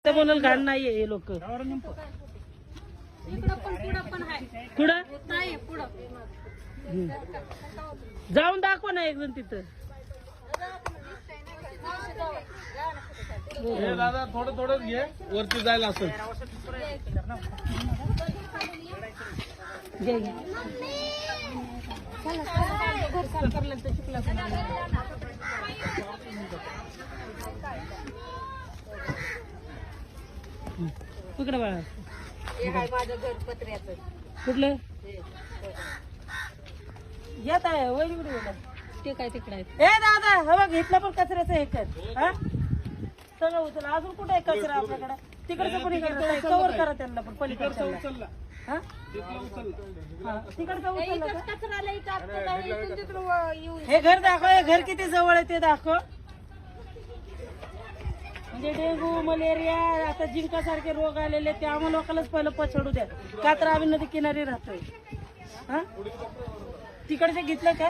म्हणून घाण नाहीये हे लोक. कुठं जाऊन दाखव ना एक जण तिथं. दादा थोडं थोडं घे वरती जायला असं. कुठलं बाळा माझं घर पत्र्याचं कुठलं येत आहे वैरी कुठे गेला ते काय तिकडे आहे. ए दादा हा बघ इथला पण कचऱ्याचं हे कर हा सगळं उचल. अजून कुठे आहे कचरा आपल्याकडे? तिकडचं पण कव्हर करा त्यांना पण पलीकडचं उचलला हा तिथला उचलला. तिकडचं उचललं का? कचरा लई टाकतात आणि इथून तिकडं येऊन हे घर दाखव. हे घर किती जवळ आहे ते दाखव. म्हणजे डेंगू मलेरिया आता जिंका सारखे रोग आलेले ते आम्हाला लोकांनाच पहिलं पछाडू द्या. का तर आम्ही नदी किनारी राहतोय. हा तिकडचे घेतलं का?